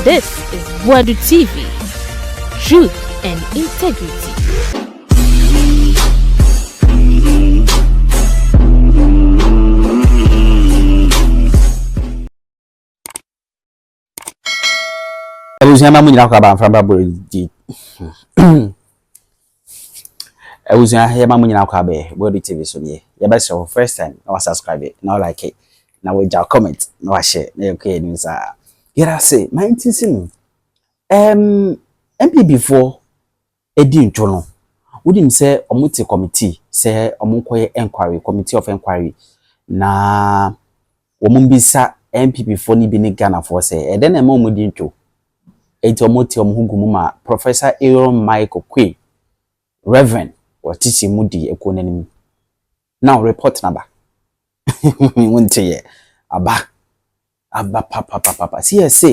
This is Boadu TV. Truth and integrity. Ewuziama munyina kwa ba mframba Boadu. Ewuziama yama munyina kwa ba Boadu TV so ye. Ya best for first time na subscribe it, na like it. Na we ja comment, na wa share, na okay news ah. Yera say, my intisim. NPP before edi ntwo no. Wodim say omuti committee say omunkoye inquiry, committee of inquiry. Na womumbisa NPP for ni bi ni Ghana for say, den na omudi ntwo. Eti omoti omhugumu ma Professor Eeii Reverend watisi mudi ekonanim. Now report number. Wonte ye aba papa see say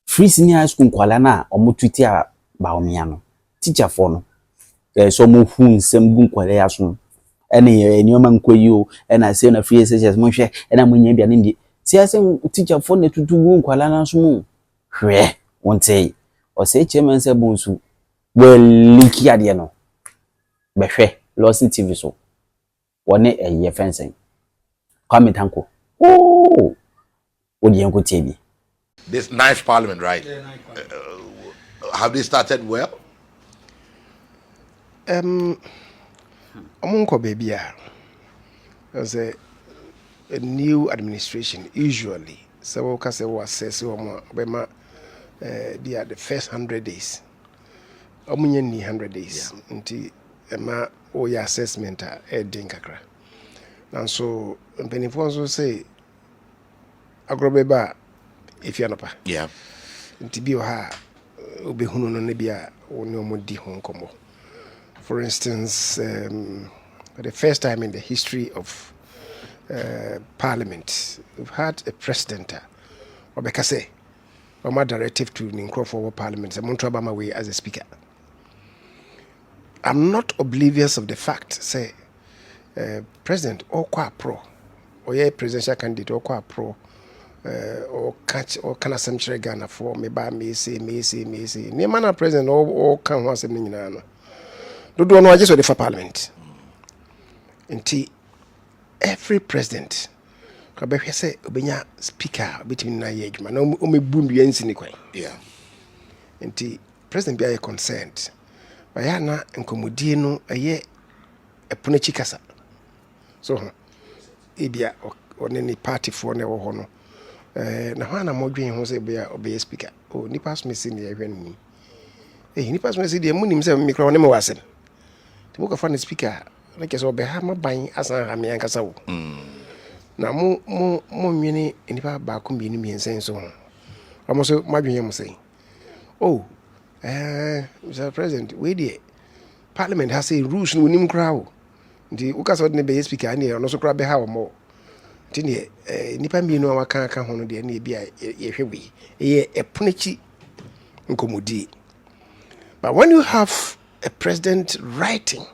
free senior school kwala na omotwiti a Bawumia no teacher for no so mo hu nsem gu kwala ya so ene enioma nkoyi o ena say na free SSS mo hwe ena mo nya bia ne ndi see say teacher for na tutu gu kwala na so mo hwe wonte Osei Kyei Mensah bonsu we liki ade no be hwe Losin TV so wone eye fencing come tanko oh odiyanko TV. This ninth parliament, right? Yeah, ninth parliament. Have they started well? Amunko baby, there's a new administration usually. So we say we assess the first 100 days. Amunye ni 100 days. Until ema oya assessment a dinkakra. And so mpenifo say agrobeba if you pa. Yeah. Ntibi ha obehunu no ne bia woni omodi ho nkomo. For instance, for the first time in the history of Parliament, we've had a president obekase my directive to Ninkro for Parliament, Montrabama way as a speaker. I'm not oblivious of the fact, say, President or pro, or yeah, presidential candidate or pro, or catch or can assembly Ghana for me by me say. Nemana president or can once a minute. Do know just for Parliament. Until every president, Kabeh say, Obenya speaker between na age man, me boom the ensinikwa. Yeah. Until president be a consent. Bayana nkomodie no eye eponachi kasa. So ebia oneni party for na wo ho no. Na hwana modwen ho say be speaker. Oh nipa so mesi ne ehwe ni. Nipa so mesi de munim say mikro ne me wasem. Tibo ka fa ne speaker na kese obe ha maban asan ha me ankasa wo. Na mo nwene nipa ba ko bi ni miensen so ho. Amo so madwen yem say. Oh Mr. President, we the Parliament has a rules no nim crowd. The ukasa ne be speaker ani no so kra be ha mo. Tini nipa mi no waka ka ho no de na bia ye hwewe. Ye eponachi nkomodi. But when you have a president writing,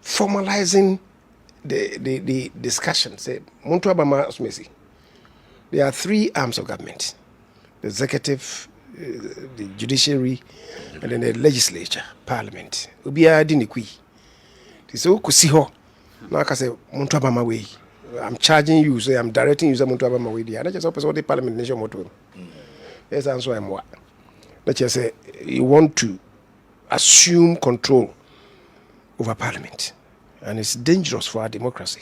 formalizing the discussion, say Muntu Abama Smesi, there are three arms of government: the executive, the judiciary, and then the legislature, parliament. Ubia dinikwi. So kusiho. Now I say Muntu Abama way. I'm charging you, so I'm directing you to Muntu Abama way. I just hope the parliament nation moto. Yes, answer I'm what. Let's just say you want to assume control over parliament, and it's dangerous for our democracy.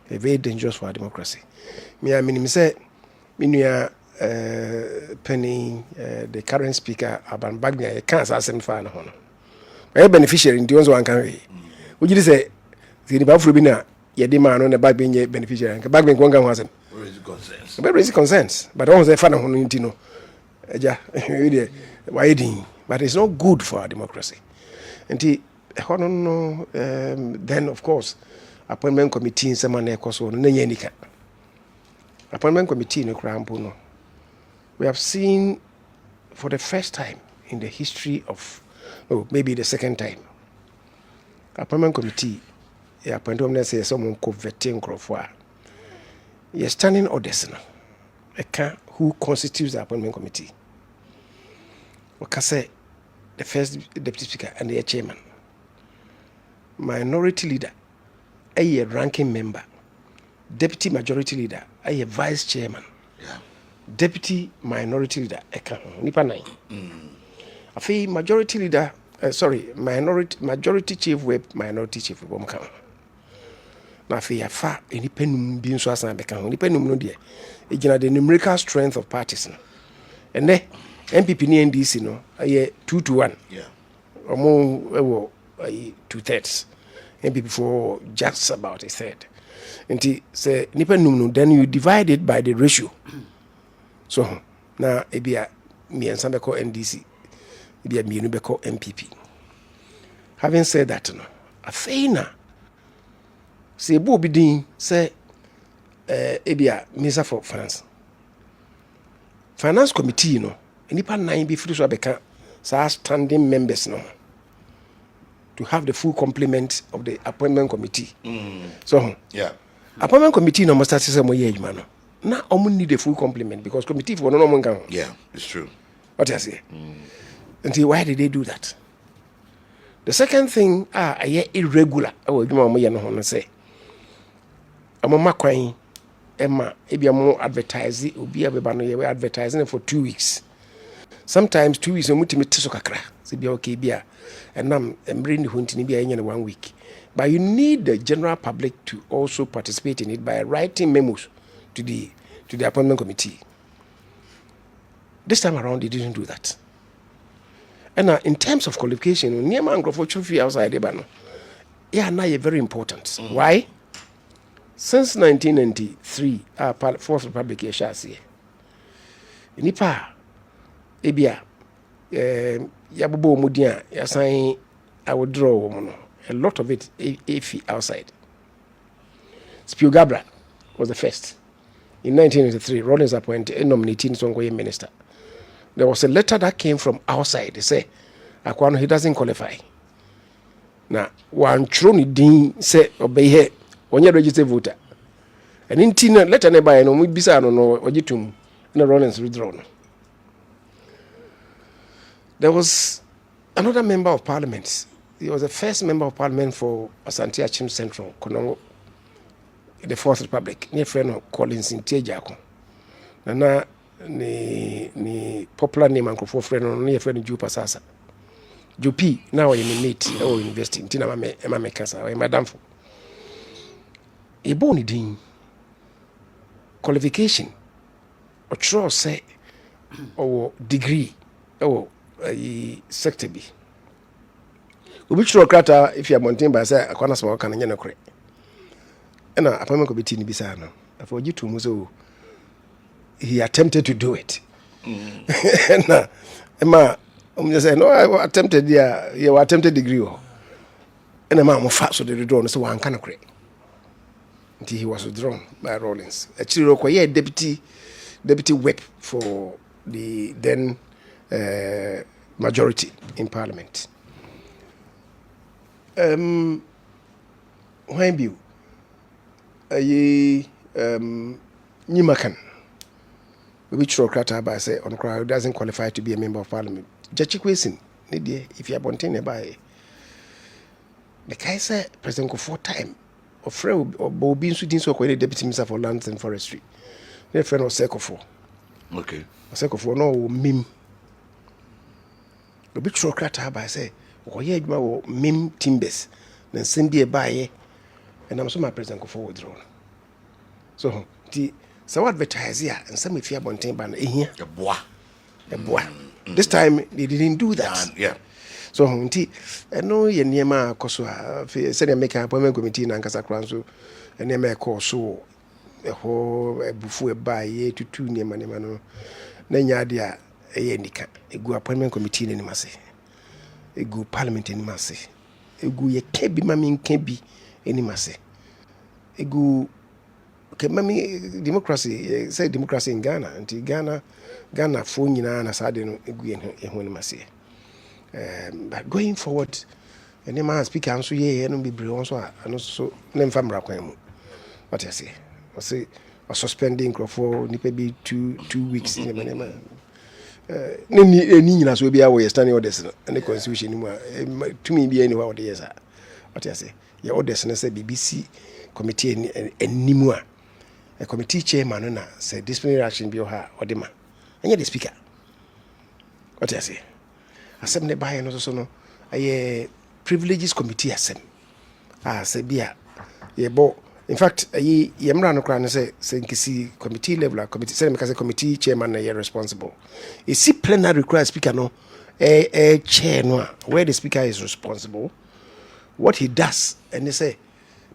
Very dangerous for our democracy. Me, I mean, say, Penny, the current speaker, Aban Bagnia, can't ask him for an honor. My beneficiary in the ones one can. Would you say, the Bafrubina, Yedima, on the back being a beneficiary, and back being one was him? Very consents, but almost a fan of Honintino. But it's not good for our democracy. And then, of course, appointment committee in some manner, appointment committee in Krampuno. We have seen for the first time in the history of, maybe the second time, appointment committee, appointment say someone could vetting crofwa. You're standing orders now. who constitutes the appointment committee. Say the first deputy speaker and the chairman. Minority leader, a ranking member. Deputy majority leader, a vice chairman. Yeah. Deputy minority leader, nipa 9. Afi majority leader, majority chief whip, minority chief whip. Na afi afa nipa num bi nso asan beka ho. Nipa num no de e gina the numerical strength of parties no. And NPP ni NDC no aye 2-1. Yeah. Omo ewo 2/3. NPP for just about a third. Nti say nipa num no, then you divide it by the ratio. So na ebia miensa beko NDC, ebia mienu beko NPP. Having said that no, afeina say bo bi din say ebia minister for finance committee no nipa 9 bi free so abeka sa standing members no to have the full complement of the appointment committee. So Yeah. appointment committee no must start say mo ye adwuma no. Na omo need the full complement because committee for no kan. Yeah, it's true. What you say? Until why did they do that? The second thing irregular. Oh, adwuma mo ye no ho say. Omo makwan Emma, maybe I'm advertising, obi abeba no ye advertising for 2 weeks. Sometimes 2 weeks, mutimi tiso kakra. Se bia okay bia. And I'm bringing the huntini bia in 1 week. But you need the general public to also participate in it by writing memos to the appointment committee. This time around, they didn't do that. And in terms of qualification, near man for trophy outside the yeah, now you're very important. Why? Since 1993, our Fourth Republic here shall see. Nipa, ebia, yabubo mudia, yasain, I would draw woman. A lot of it, outside. Spiogabra was the first. In 1983, Rollins appointed, nominating Songoye minister. There was a letter that came from outside. They say, Akwano, he doesn't qualify. Now, one true din say, obey here. When you register voter, and in Tina letter nearby, no, we bizarre no, or jitum, no Rollins withdrawn. There was another member of parliament. He was the first member of parliament for Asante Achim Central, Konongo, the Fourth Republic, near friend of Collins in Tejako. Nana, ni popular name and for friend near friend Jupa Sasa. Jupi, now I'm in meet, or investing, Tina Mame Casa, or Madame. A bony din qualification or trust say or degree or a sector B. Which crata if you are mountain by say a corner small can and correct. And a appointment committee in Bisano. For you to Muzo, he attempted to do it. And Emma, say, no, I attempted, you attempted degree. And a man fast so the door, so one can correct. Until he was withdrawn by Rollins. Actually, required deputy whip for the then majority in parliament. When you Nimakan, which Rocrata by say on crowd doesn't qualify to be a member of parliament. Jachikwesen, if you are wanting by the Kaiser President go 4 times. Or friend or Bobin Sudin so called deputy minister for lands and forestry. Their friend was Secofo. Okay. Secofo no mim. The big Rocrata by say, oh yeah, mim timbers. Then send be a buyer, and I'm so my president go forward drawn. So the so advertise here and some if you are wanting ban here. A bois. This time they didn't do that. Yeah. So nti eno ye niema akoso a se dey make appointment committee na nkasa kran so niema e ko so ho ebufu e ba ye tutu niema no na nya de a ye nika egu appointment committee ni mase egu parliament ni mase egu ye kebi mami nkebi ni mase egu ke mami democracy say democracy in Ghana nti Ghana fo nyina na sade no egu ye ho ni mase. But going forward, and the man speak and so yeah, and be brilliant so and so name family. What I say, or suspending for maybe 2 weeks in the Nina will be away standing orders and the constitution to me be anywhere what years are. What I say, your orders and I say BBC committee and Nimua. A committee chairman said disciplinary action be her or the man. And yet the speaker. What I say? Assembly by and also no a privileges committee assem. Say beer. In fact, Yamran Kran say committee level committee say because committee chairman are responsible. You see plenary requires speaker no a chair no where the speaker is responsible. What he does and they say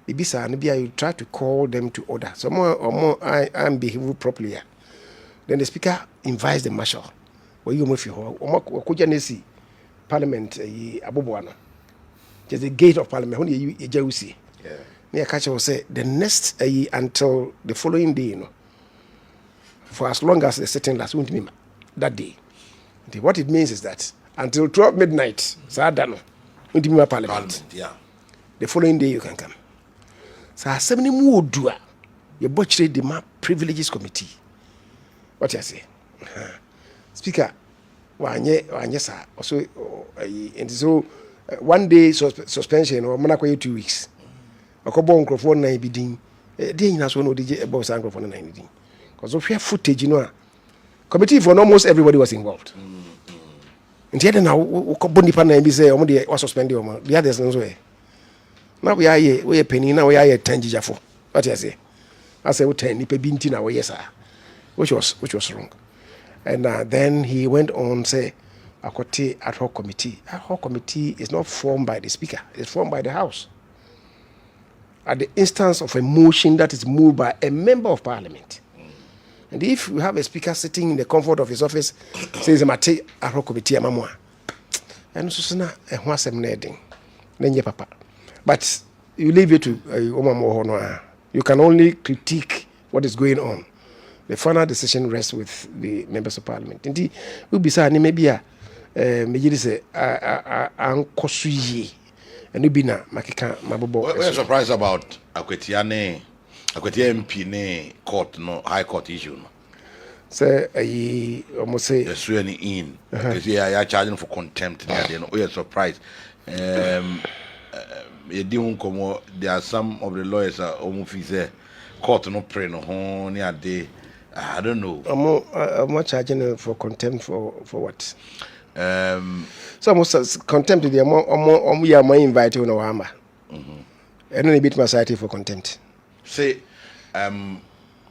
Bibisa and you try to call them to order. So more I behave properly. Then the speaker invites the marshal. Where you move you Parliament Aboboano. Just the gate of Parliament when you see. Near catcher will say the next until the following day, for as long as the sitting lasts, won't be that day. What it means is that until 12 midnight, Sadano, won't be Parliament. Yeah. The following day you can come. So, 70 more do you butchered the map privileges committee. What you say? Speaker, yes, sir. Also, and so 1 day suspension or Monaco 2 weeks. Akobo microphone na ibidin dey nyina so no dey about sa microphone na ibidin because of your footage committee for almost everybody was involved ntia na ukobo nipa na bi say omo dey was suspend omo the others no so na we are penny na we are 10 jijafo what you say I say we 10 nipa bi nti na we yes which was wrong and then he went on say akote ad hoc committee is not formed by the speaker, it's formed by the house at the instance of a motion that is moved by a member of parliament. And if you have a speaker sitting in the comfort of his office, says, Mate, a committee, Mamma. And so, then papa. But you leave it to you can only critique what is going on. The final decision rests with the members of parliament. Indeed, we'll be saying maybe a and you be na makika mabobo. We're surprised about Akwetia MP ne court no high court issue no. Say almost say the swearing in because you charging for contempt there. We are surprised. You didn't come. There are some of the lawyers are almost say court no pray no ho near day. I don't know. I'm charging for contempt for what? So almost contempt the we are more invited on our and then a bit my society for contempt. Say on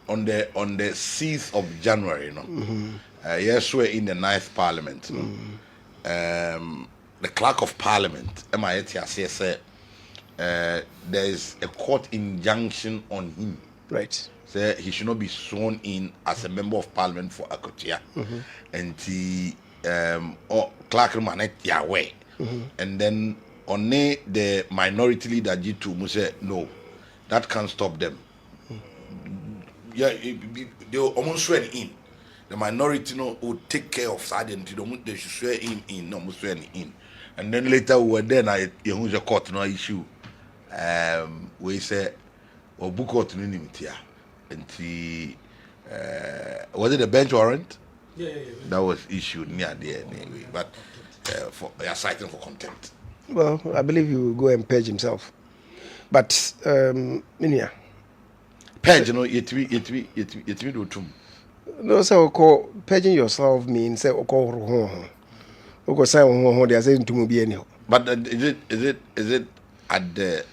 the 6th of January, yes, we're in the 9th Parliament. The clerk of Parliament, MITS, said there is a court injunction on him. Right. Say he should not be sworn in as a member of Parliament for Akotia. And he clerk man Yahweh. And then on the minority leader G2 said no, that can't stop them. Yeah, they almost swear in. The minority would take care of identity. They should swear in, no swear in. And then later we were there na a court no issue. We say book court no limit. And was it a bench warrant? Yeah. That was issued near there anyway. But for they are citing for contempt. Well, I believe he will go and purge himself. But purge, it will do. No, so call purging yourself means say call they are saying to be anyhow. But is it at the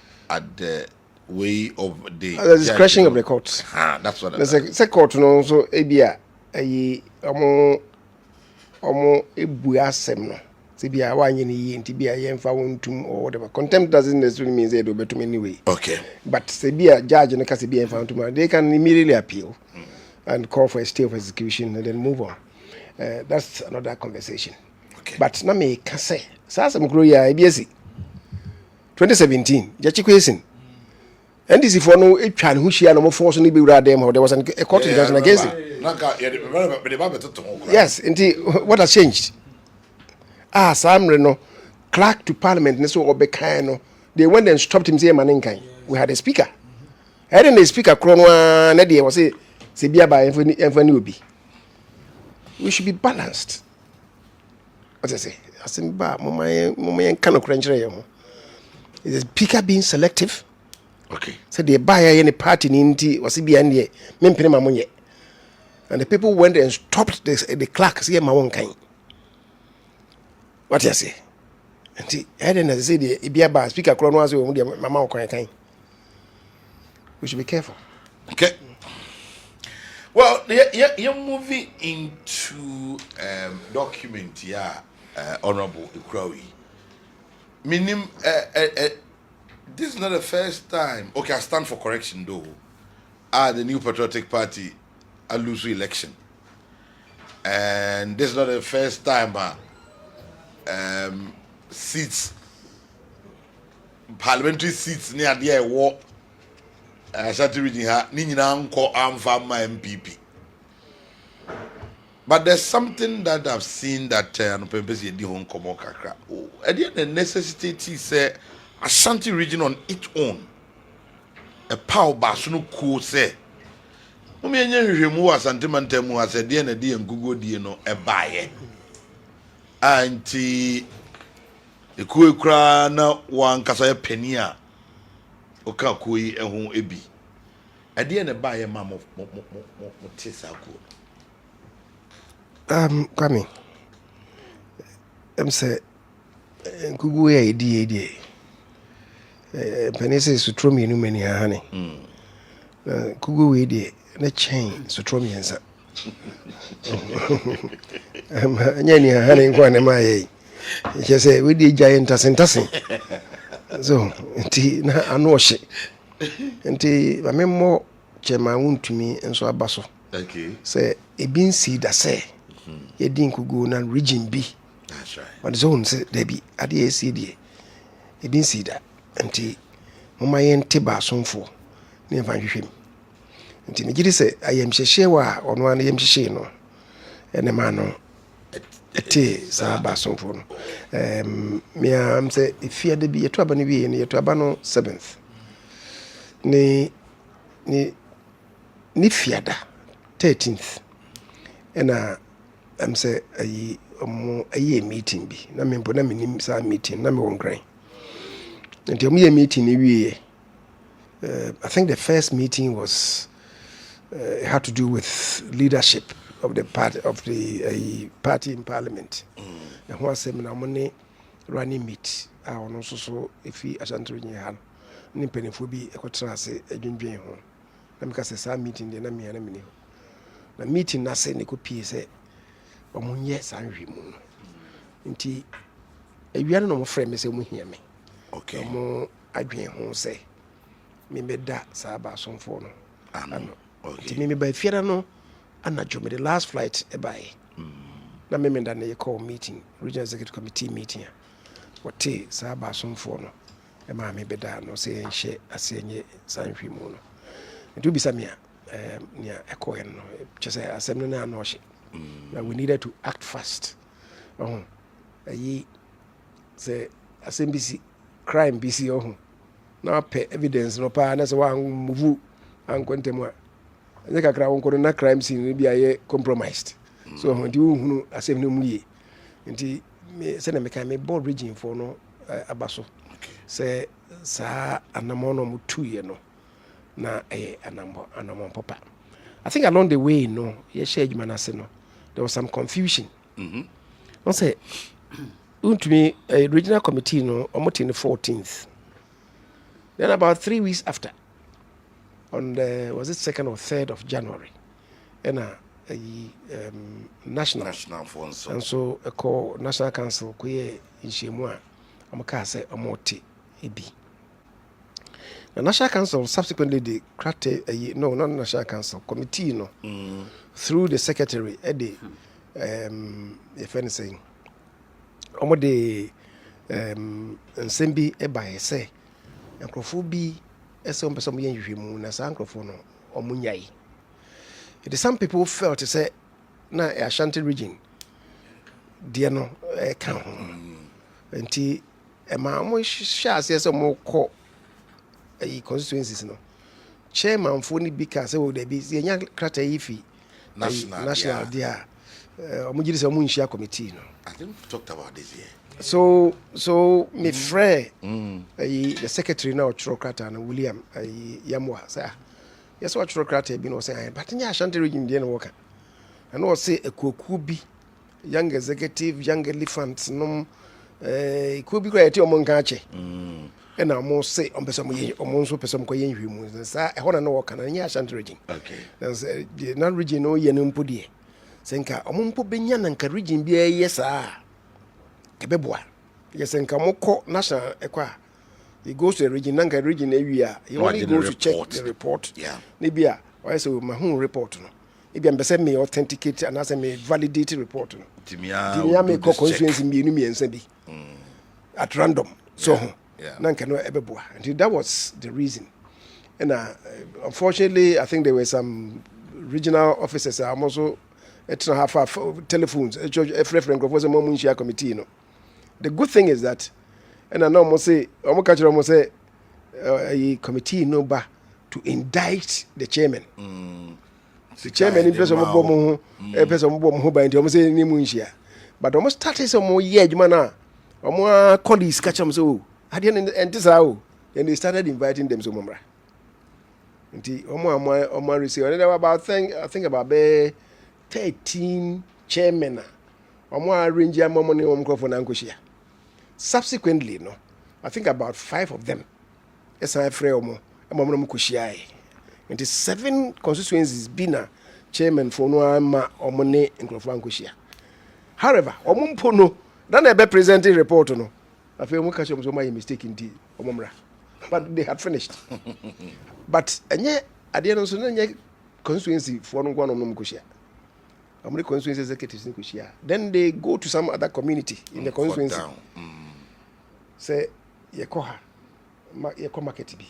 way of the discretion of the courts? That's what I say. Court no so ebia omo ebuasem no. Sibia wanye ni ntibia yemfa wontum or whatever. Contempt doesn't necessarily mean they do better anyway. Okay. But Sibia judge and Casibia yemfa wontum, they can immediately appeal and call for a stay of execution and then move on. That's another conversation. Okay. But na me can say, Sasam Groya ABS 2017, Jachi NDC for no Echan who she no force ni be them or there was a court injunction against it. Yes, indeed. What has changed? Sam no clerk to parliament ne so obekano. They went and stopped him say maninkan. We had a speaker. And then the speaker krono na dey was say Se bia ba enfani obi. We should be balanced. What I say? I say ba mama yen kan okra nkyere ye ho. Is speaker being selective? Okay. So the buyer any party ninti was bia ne mempene ma monye. And the people went and stopped the clerk say ma won kan. What I say? And see, I didn't say the bia ba speaker kro no ase wo de mama won kan. We should be careful. Okay. Well, you're moving into document, yeah, Honorable Eeii. Meaning, this is not the first time. Okay, I stand for correction though. The New Patriotic Party, I lose election, and this is not the first time. Seats, parliamentary seats near the war. I started reading her. Nina uncle am from my NPP. But there's something that I've seen that no purpose di hon komo kakra. The necessity say Ashanti region on its own. A power basunu cool say. Umi enye hwehwemu Asante mantemu ase de na de ngugo die no e baaye. Anti ekura na wan kasa ye pani a oka koyi ehun ebi ade na ba ye ma mo tisa ko Kwame say kugu ya edi penese sutromi enu mani ha ne kugu we di na chain sutromi ensa anya ni ha ne kwa ne ma ye je say we di giant asentasen so nti na ano hye nti amemmo chema wuntumi enso abaso okay say ebin si da say yedin kugu na region B that's right but zone say there be ade esi die ebin si da nti mama yente ba sonfo ne fa hwehwem nti me gidi say ayem hyehye wa ono an yem hyehye no ene ma no ete sa ba sonfo no me am say ifia de bi yeto aba ne bi ne yeto aba no 7th ni fiada 13th ena am say ayi meeting bi na me na me sa meeting na me won gran nti omo ye meeting ni wie I think the first meeting was it had to do with leadership of the party in parliament and who was na mo ne running meet a ono so efi Ashanti region ha ni penifo bi ekotra ase adwendwen ho na me ka say sa meeting de na me na me na meeting na say ne ko pie say omunye sanhwe mu nti awia no mo frɛ me say mu hia me okay mo adwen ho say me meda sa ba sonfo no ano okay nti me ba fiara no anajo me the last flight e bai na me menda na call meeting regional executive committee meeting what sa ba sonfo no e ma me beda no say enhye asenye sanhwe mu no nti obi samia nia ekoye no chese asem no na no hye we needed to act fast say asem bisi crime bisi na pe evidence no pa na say wa move an kontemu anya kakra won kono na crime scene bi aye compromised so ndi hunu asem no mu ye nti me say na me kan me board region for no abaso say sa anamono mu tuye no na anamon papa I think along the way no ye share adwuma na se no there was some confusion no say untumi regional committee no omoti the 14th then about 3 weeks after on the was it 2nd or 3rd of January and national funds and so a call national council ko ye inshemu a amaka say omoti ebi. The National Council subsequently they cracked not National Council committee through the secretary if anything omo de nsembi by say nkrofo bi ese on person yen hwehwemu na sa nkrofo no omunyai it is some people felt to say na Ashanti region dia no kan ho enti e ma mo hwa ase mo ko constituencies no chairman for ni bi ka say wo dey bi yenya krata yi fi national dia omujiri say omunhia committee no. I think we talked about this here. So me friend the secretary now Churokrata and William Yamwa say yes what Churokrata be no say but nya Ashanti region dey no work. And no say a koku bi young executive young elephants no could be great among catch. And I must say on person so person ko yen hwimu say e ho na work na nya Ashanti region. Okay. The non region no yen mpo die. Senka omumpo benya na nka region bi yesa ebeboa yes nka moko national ekwa he goes to the region nka region area he only goes to check the report nibia why say my home report no ibia mbese me authenticate and as me validate report no timia me constituency mienu miensa bi at random so nka no ebeboa and that was the reason and unfortunately I think there were some regional officers also half telephones a committee no. The good thing is that, and I know almost say a committee no ba to indict the chairman. The chairman in person of a person who by almost say Nimunshia. But almost started some more year, mana, or more colleagues catch them so. I didn't enter how, and they started inviting them to Mumra. And the Omar received about I think about 13 chairmen. Arrange money for Nankoshia. Subsequently, no, I think about 5 of them. Yes, I free omo. Amom Kushia. And the 7 constituencies been chairman for no ma omone in Kushia. However, Omumpono, then I be presenting report no. I feel much of my mistake indeed, Omomra. But they had finished. But and yet at the end of the constituency for no one on Kushia. Constituency executives in Kushia. Then they go to some other community in the constituency. Say, Yekoha, Yeko market be.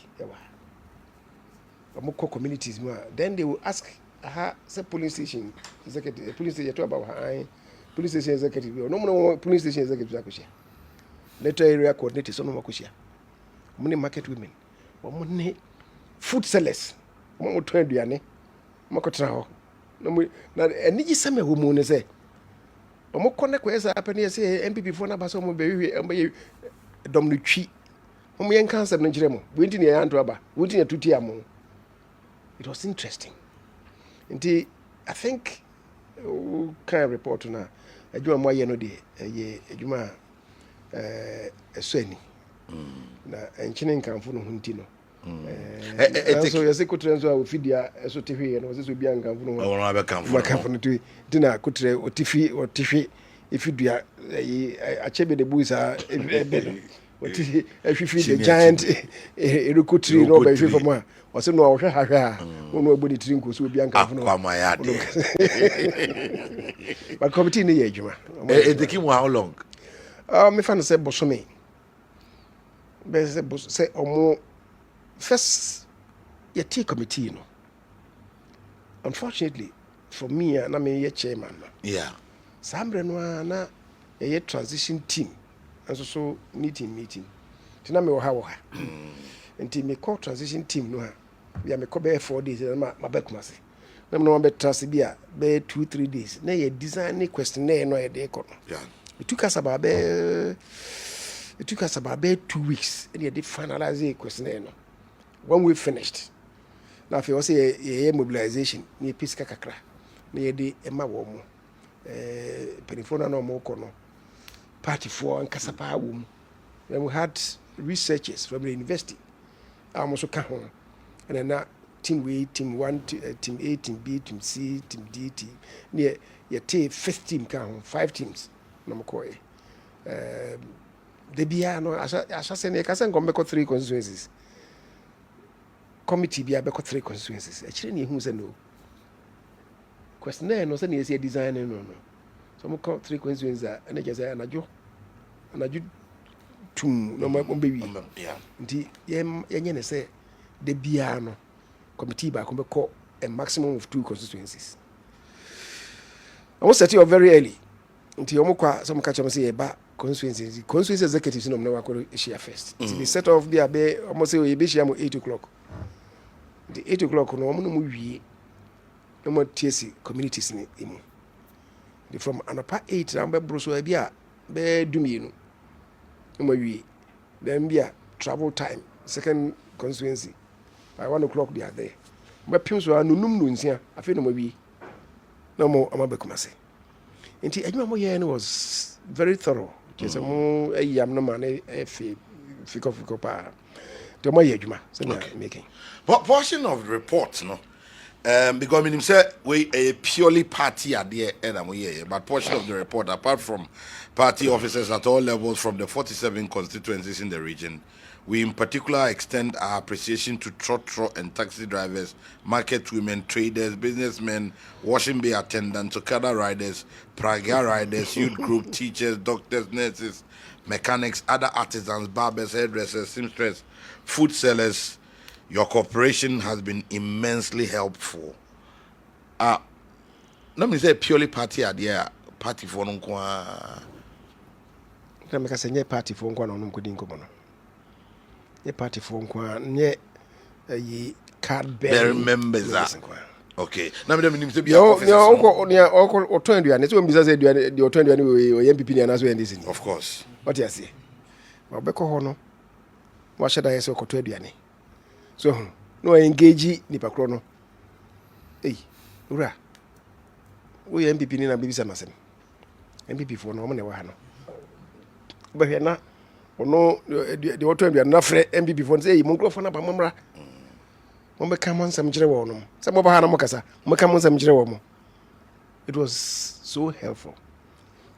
Communities. Then they will ask her, say, police station executive, police station about her, police station executive, no police station executive. Later area coordinator, so no Kushia. Money market women, money food sellers, one would trade Diane, Mokotrao. Na eniji seme homo ne se omo kone kwesa apani se NPP fo na ba so mo be dom no twi omo yen cancer no ngire mo wenti ne ya nto aba wenti ne tuti amo. It was interesting. Nti I think kind of report na adwuma mo ye no de ye adwuma esuani na enchine nkanfo no hunti no. So you say kutre nso a ofidia eso tehwe no so bia nkanfo no wona be kanfo no tu dina kutre otifhi ifidua achebe de buisa otifhi ahwifi the giant erukutri no be hwe fam a o se no ohwe hahwe a wonu agbodi tiri nko so bia nkanfo no akwama ya de but committee ni ye adwuma it take him how long me fan say bosome be say omo first, your tea committee, no. Unfortunately, for me, I'm a chairman. Yeah. Sambre no na a transition team, and so meeting. Tina me how until me call transition team no. We are me cover 4 days. My back must. No be trust be 2-3 days. Na ye design questionnaire no ye dey ko. Yeah. It took us about 2 weeks. And ye dey finalize the questionnaire no. When we finished, now if you say a mobilization, near Pisca Kakra, near the Emma Womo, Perifona no Mokono, Party 4 and Casapa Wom. Then we had researchers from the university. I almost come home. And then that team A, team 1, team A, team B, team C, team D, team near your 5th team come 5 teams. No more. The Biano, I shall say, I can't come 3 constituencies. Committee be about 3 constituencies. Actually, who said no? Questionnaire no say say design no. So we call 3 constituencies and I just say anajo tum no baby. Yeah. Nti ye say the bia no committee ba come call a maximum of 2 constituencies. I was set you very early. Nti omo kwa some catch am say ba constituency executives no na wa share first. Nti be set off be almost say we be share 8 o'clock. the 8 o'clock no mo no mo wie no mo tiesi communities ni emu the from anapa 8 na be broso bi a be dumienu no mo wie then bia travel time second constituency by 1 o'clock they are there mo pim so anunum no nsia afi no mo wie no mo amabe kumase nti adwuma mo ye no was very thorough just mo ayam no man e fiko pa to mo ye adwuma so na making but portion of the report no because I mean say we a purely party idea and but portion of the report apart from party officers at all levels from the 47 constituencies in the region, we in particular extend our appreciation to trotro and taxi drivers, market women, traders, businessmen, washing bay attendants, Okada riders, Praga riders, youth group, teachers, doctors, nurses, mechanics, other artisans, barbers, hairdressers, seamstress, food sellers. Your cooperation has been immensely helpful. Let me say purely party idea, party for no kwa. Na me ka se nye party for nkwa na no nkodi nkomo no. Nye party for nkwa nye yi card bearing members are. Okay. Na me dem say be officers. Oko oton aduane se o mbisa se aduane de oton aduane we NPP ni anaso NDC. Of course. What you say? Obeko ho no. Wa sheda yese okoto aduane. So no engage nipa kro no. Ura. We NPP ni na bibisa masem. NPP for no mo ne wa ha no. But na ono de oto aduane na frɛ NPP for say mo nkrofo na ba momra. Mo be come on some jire wo no. Say mo ba ha na mo kasa. Mo come on some jire wo mo. It was so helpful.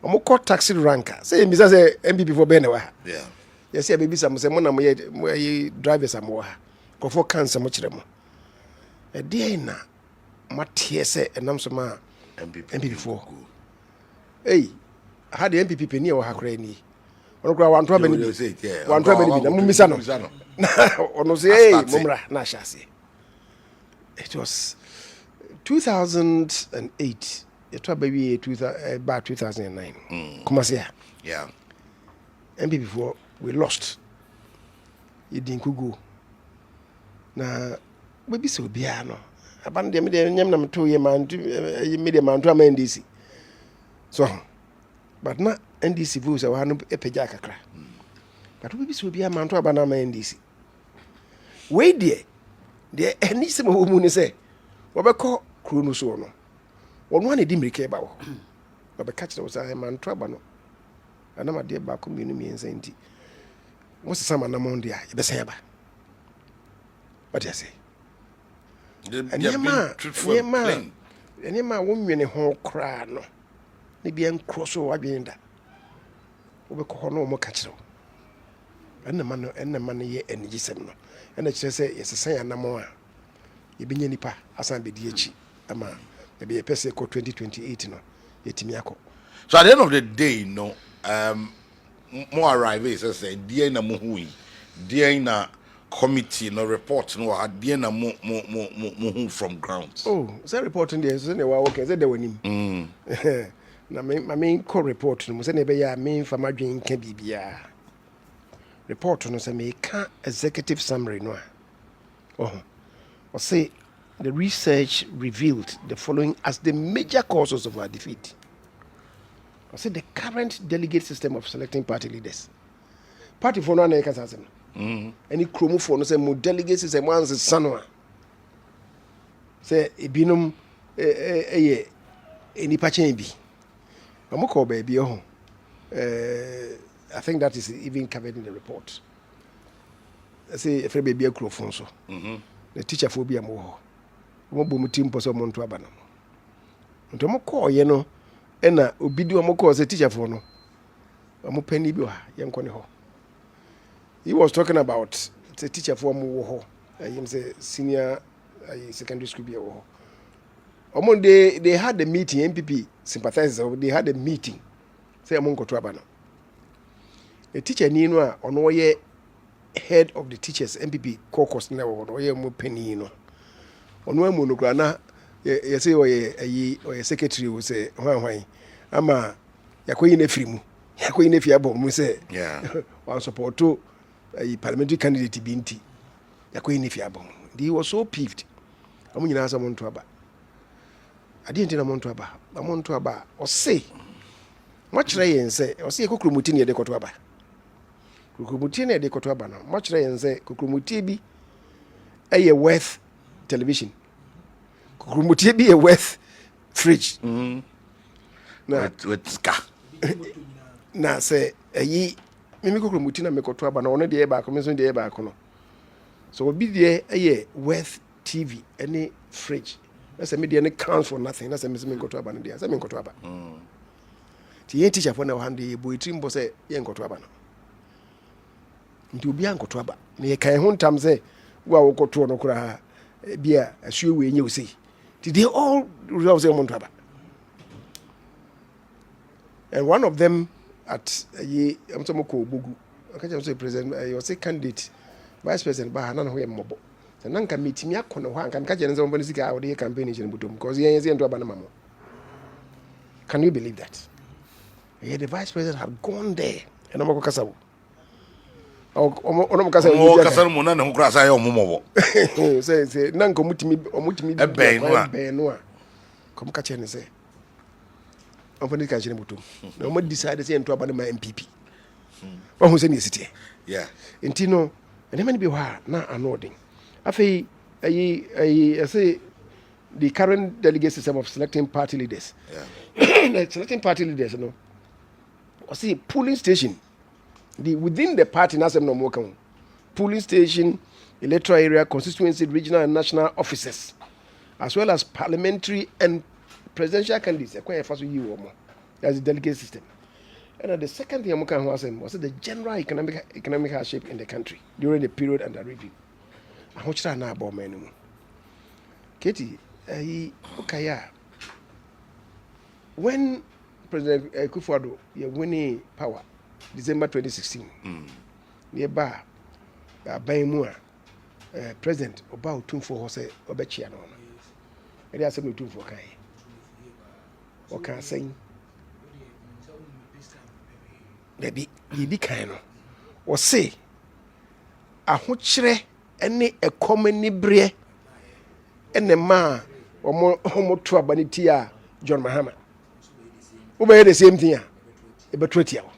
Omo call taxi ranker. Say mbisa say NPP for be na wa ha. Yeah. Yes, ya bibisa mo say mo na mo ye drivers am wa ha. Kofo cancer mo kire mo e dey na matie se enam so ma MPP4 ha de MPP peni e wo ha kra ni ono kra wanto abani na mo misa no ono say momra na shase. It was 2008 it was baby 2009 kuma say yeah MPP4 we lost you didn't go na baby so bia no aban de me de nyam na meto ye mantu me de mantu ama NDC so but na NDC votes wa no epeja kakra but baby so bia mantu abana ama NDC we de eni se mo mu ni se wo be ko kru no so no wonu ane di mirike ba wo wo be catch the say mantu abano ana ma de ba ko mi no mi ensa nti mo se sama na mo ndia e be se ba. What do you say? Anyama women ho cry no. Maybe en cross o agenda. Obeko no mo kachiro. And the man ye energy sem no. And it say yes say anamo a. Ye benya nipa asan be di echi ama e be pese ko 2028 no. Yetimi akọ. So at the end of the day, no, more arrive say dear na mo hui. Dear na committee no report no had been a mo from ground. Oh, so reporting there so na wa okay say there wanim. Na me call report no say na be ya me fa madwen ka bibia. Report no say me ka executive summary no. Or say the research revealed the following as the major causes of our defeat. I say the current delegate system of selecting party leaders. Party for no na ekasa any chromo for no say mo delegates is a man's son say ebinum any pachen bi amoko baby oh I think that is even covered in the report. I say if baby a crofon so the teacher for be am ho mo bom team poso mo nto aba no nto mo call ye no e na obidi mo call say teacher for no mo pani bi ha ye nko ne ho. He was talking about the teacher for mo him say senior secondary school be ho. They had the meeting, NPP sympathizers, they had a meeting. Say among Kotrabana. The teacher Nino on oye head of the teachers, NPP caucus now on oye mo penny no. On one monograna, you say oye secretary will say, why, ama yakoyi ne frimu. Yakoyi ne fiabo mu say, yeah, one support to a parliamentary candidate binti. Yakoyi ne fiabo. He was so peeved. Amu nyina asa monto aba. Ade nti na monto aba. Monto aba. Osei. Mwachire yen se, osei kokrumuti ne de koto aba. Kokrumuti ne de koto aba no. Mwachire yen se kokrumuti bi eye worth television. Kokrumuti bi e worth fridge. Na with ska. Na se ayi mimi kokrumuti na mekoto aba na ono de e ba ko me so de e ba ko no. So obi de eye worth TV any fridge. That's a media counts for nothing. That's a missing go to Abana. That's a go to Abba. The teacher for now, hand the boy trim say, Yen go to Abana. Into be uncle to Abba. Near Kaihun Tam say, well, go to Nokura, beer, a shoe we you see. Did they all resolve their Montraba? And one of them at ye Amtomoko Bugu, I can't say president, I was a candidate, vice president, but I don't know mobile. Nanka meet me akono ho anka nka jenzo mboni sika awde campaign in butum because yen yen ndo abana mamo. Can you believe that? Yeah, the vice president had gone there and I'm kasabu. Ono mukasa o kasar mo na ne nkura sa ye omomobo. Say nanka omutimi e no a. Kom ka che ne say. Ompani ka che ne butum. Na o decide say ndo abana ma NPP. Ohu say ne sitie. Yeah. Intino ene mani bi wa na anodin. I say the current delegate system of selecting party leaders. Yeah. Selecting party leaders, you know. I see polling station. Within the party, polling station, electoral area, constituency, regional and national offices, as well as parliamentary and presidential candidates. That's the delegate system. And the second thing was the general economic hardship in the country during the period under review. How much na about menu? Katie, okay, when President Kufuor winning power, December 2016, nearby Bawumia, President Boadu Tumfo Hose Obechiano. And there's no Tumfo Kai. Or can say, maybe ye be kind or say, a huchre. Any a common nibre and a man or more trouble John Mahama. Obey the same thing, about 20 hours.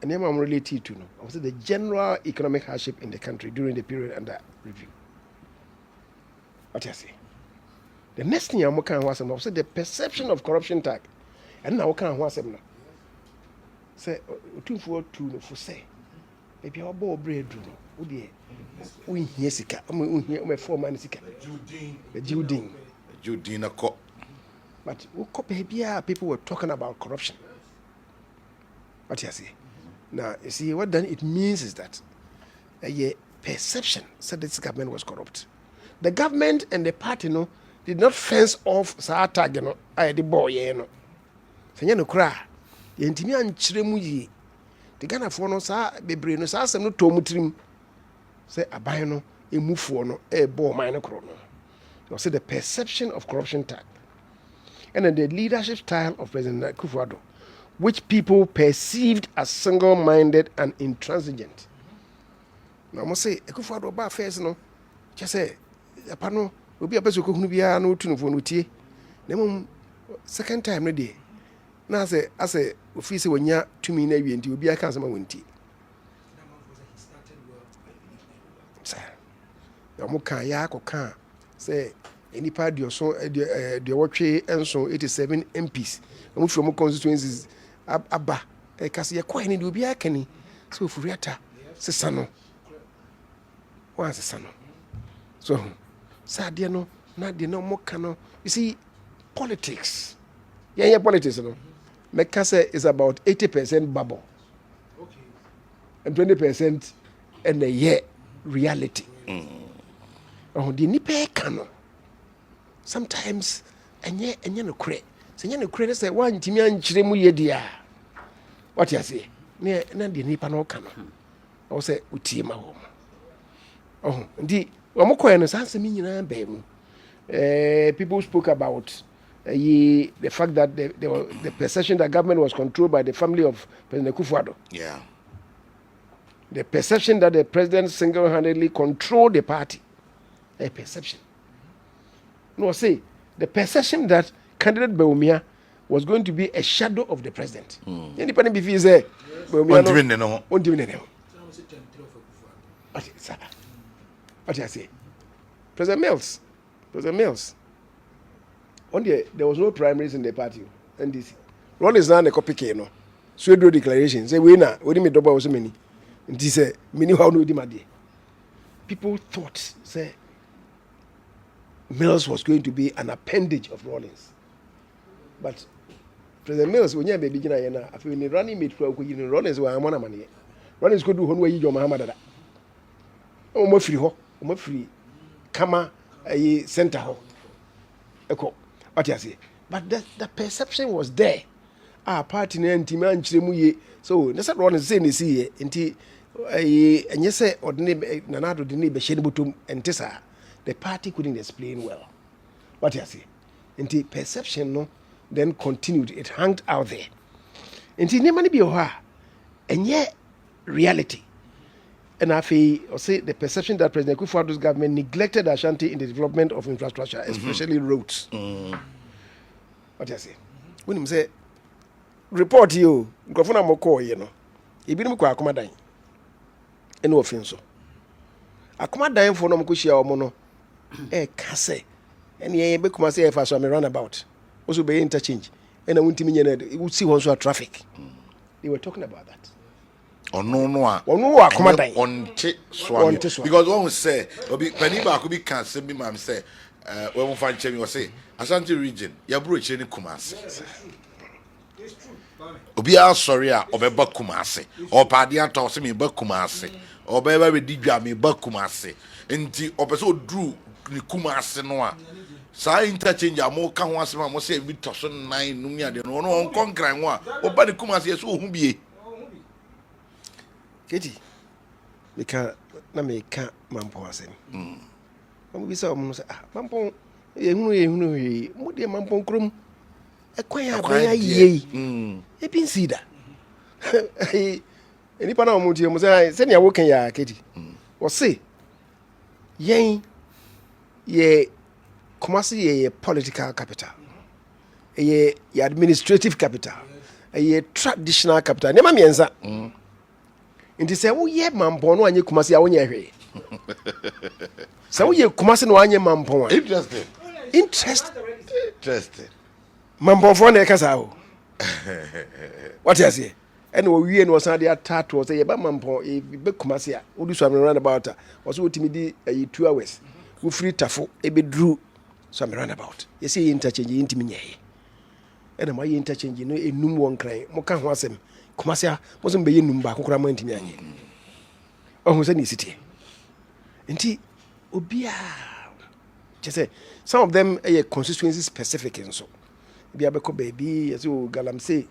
And then I'm related to know. I was the general economic hardship in the country during the period under review. What I say? The next thing I'm working on was the perception of corruption tag. And now can was now. Say 2 4 2 for say. Maybe our boy bread do. We hear sika. We 4 man sika. Judin a cop. But people were talking about corruption. What you say? Now you see what then it means is that a perception said this government was corrupt. The government and the party did not fence off Saatag, I the boy, no cry. The intimian chremuyi. The Ghana for no sa bebre no sa asem no tomutrim say aban no emufuo no bo man no kro no. You see the perception of corruption tag. And then the leadership style of President Kufuor, which people perceived as single-minded and intransigent. Now I must say Kufuor ba face no just say apano obi abeso ko hunu bia no tunufo no tie. Na second time no dey. Na say office wonya tumi na wie nti obi aka asema wonti sa ya mo kan ya koka say enipa dioso de wotwe enso 87 MPs mo from constituencies aba kase ye kwai ni de obi aka ni so furiata sesa no wan sesa no so sa de no na de no mo kan no you see politics yeah politics no Mekase is about 80% bubble. Okay. And 20% and a year reality. Oh, the nipe kano. Sometimes enye no kre. Se enye no kre say wan timi anchire mu yedia. What you say? Na the nipa no kano. I say utie ma wo. Oh, ndi omokoye no sanse mi nyina ba mu. People spoke about the fact that the perception that government was controlled by the family of President Kufuor. Yeah. the perception that the president single-handedly controlled the party. A perception. No, say the perception that candidate Bawumia was going to be a shadow of the president. Independent before say Bawumia no. What I say? President Mills. There was no primaries in the party. NDC. Ron is now the copy no. So do declaration. Say we na. We me double so many. And he say many how no di made. People thought say Mills was going to be an appendage of Rawlings. But President Mills when you be begin na afi ni running mate for ko yin Rawlings wa amona mane. Rawlings ko du ho no yi jo Muhammad dada. O mo free kama a center ho. Eko. What you say? But the perception was there. Party na ntimi ankyere mu ye. So, that's what Rawlings say ni see nti enye say ordinary nanado de ne be hye ne botom ente sa. The party couldn't explain well. What you say? Nti perception no then continued. It hung out there. Nti ne mani bi ho a enye reality. And I say the perception that President Kufuor's government neglected Ashanti in the development of infrastructure, especially roads. What do you say? When you say, report you, Governor Moko, you know, he been kwa akoma dan. No offense. Akoma dan for no mkushia or mono. Kase. And ye be kuma say if I saw me runabout. Also be interchange. And I won't mean you would see also traffic. They were talking about that. No, because one would say, Peniba could be cancer, me, ma'am, say, when we find Chemi or say, Ashanti region, Yabru Cheni Kumasi. Obia sorry, or Beba Kumasi, or Padia tossing me Bakumasi, or Beba Dija me Bakumasi, and the Opeso drew Kumasi Noa. Sa interchange a more can once more say we toss 9 Numia, the no conquering one, or by the Kumasi, so who be. Keti, meka mampo asem. Mamu bisa omo say mampo ehunu mo de mampo krom ekwan ya ban ye. E bin sida. Eni pa na omo tie mo say se ne wo kan ya keti. Wo say yen ye Kumasi ye political capital. Ye administrative capital. Ye traditional capital. Ne ma mienza. Nti se wo ye mampo no anye Kumasi a wo nye hwe. Se wo ye Kumasi no anye mampo a. Interesting. Mampo fo na kasa o. What you say? And wo wie no san dey attack wo say ye ba mampo e be Kumasi a. Wo du so am run about a. Wo so otimi di 2 hours. Wo free tafo e be dru so am run about. You say interchange intimi nye. And ma ye interchange no enum won kran. Mo ka ho asem. Kumasi a mo so be ye num ba kokora mo ntimi anye. Oh say ni city. Nti obia just say some of them are constituency specific and so. Bia be ko baby as you galamsey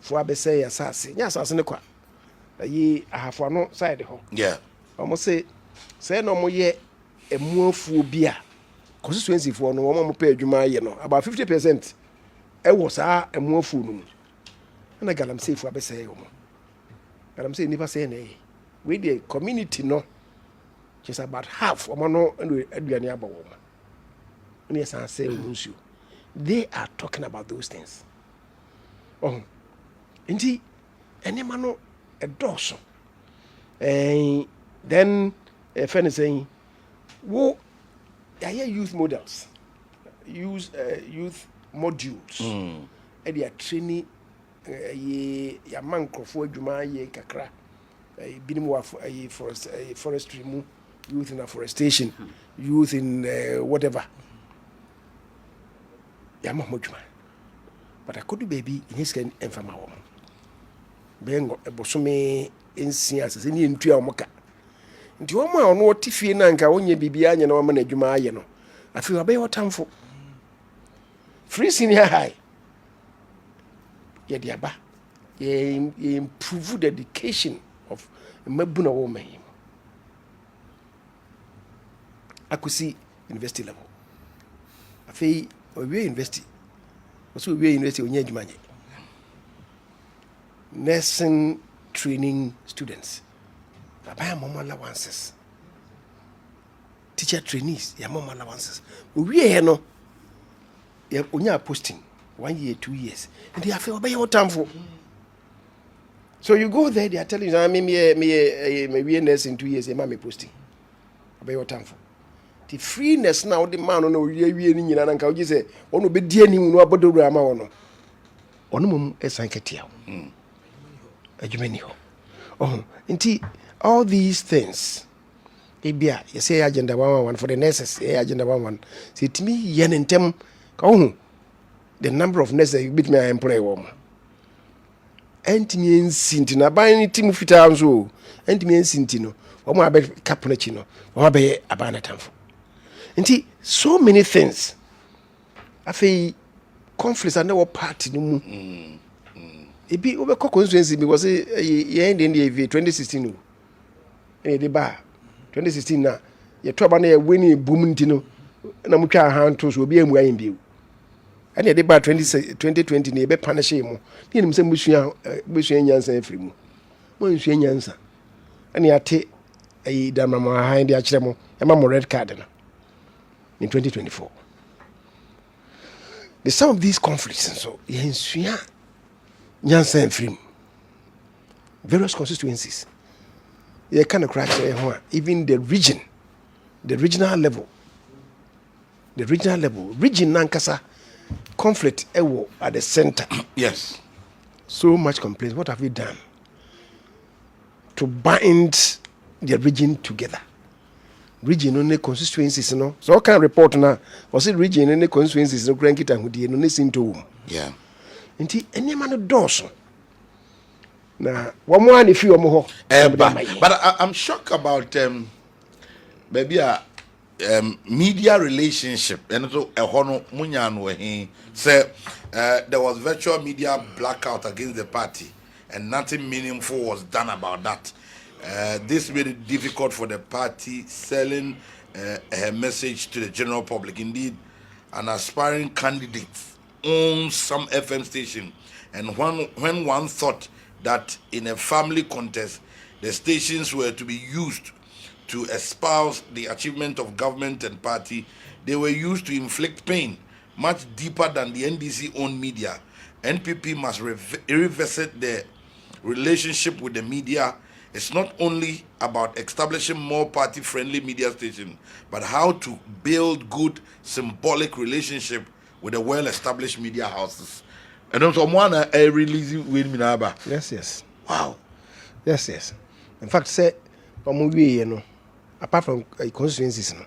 fo abese asase. Nya asase ne kwa. Yi ahafo no side ho. Yeah. Almost say no mo ye emuafu bia constituency fo no mo pay adwuma ye no about 50% e wo sa emuafu no. Na galamsey fo abese yo mo. Galamsey nipa say na we the community no just about half omo no aduane abawo. They are talking about those things. Oh, indeed, any man a dorsal. Then a friend is saying, "Wo, I hear youth models, use youth modules, and they are training ye man crofo juma ye kakra, binimwa forestry mu, youth in afforestation, youth in whatever." Yama mojuma. But I could do baby in his can enfama woman. Bengo a bosume in sias any in tria moka. Into one more no tiffy nanka when ye bibian and woman a juma yeno. I feel a bay what time for free senior high. Yet yaba. Ye improve the education of a mabuna woman. I could see university level. I feel we university. Also we university onye adwumanye. Nursing training students. Abaya mom allowances. Teacher trainees, ya mom allowances. We here no. Ya onya posting 1 year, 2 years. And they have to obey your time for. So you go there, they are telling you, I mean, me nurse in 2 years, a mommy posting. Obey your time for. The freeness now, the man on we in and can you say, one will be dear no about the drama or no. On mum a sanketia. A jumenio. Oh, indeed, all these things. Ibia, you say agenda 1 for the nurses, agenda 1. See to me, yen and tem. Oh, the number of nurses you beat me, I employ woman. Entimi nsintino aban ni timu fitaa nso entimi nsintino omo abe kaponachi no omo abe abana tamfo nti so many things afei conflicts and our party no mu ebi obe constituency because ye end in the 2016 no e de ba 2016 na ye to aba na ye wini boom ntino na mutwa ahanto so obi emu ayin biu and the debate 2020 ne be punish him ni nim se musua nyansa afiri mu mo nsua nyansa and ate ayi damama ha ndi a kire mo e ma mo red card na in 2024 the some of these conflicts so nsua nyansa afiri mu various constituencies you can crash even the regional level region nankasa conflict at the center. Yes. So much complaints. What have we done to bind the region together? Region only constituencies, no. So what kind of report now? Was it region only constituencies? No, crank it and would no listen to. Yeah. Until any man does. Now, one more if you are more. But I'm shocked about maybe media relationship and so a hono munyan he say there was virtual media blackout against the party and nothing meaningful was done about that. This made it difficult for the party selling her message to the general public. Indeed, an aspiring candidate owns some FM station, and when one thought that in a family contest the stations were to be used to espouse the achievement of government and party, they were used to inflict pain much deeper than the NDC-owned media. NPP must revisit their relationship with the media. It's not only about establishing more party-friendly media stations, but how to build good symbolic relationship with the well-established media houses. And also, one releasing with Minaba. Yes. Wow. Yes. In fact, say, you know. Apart from constituencies, no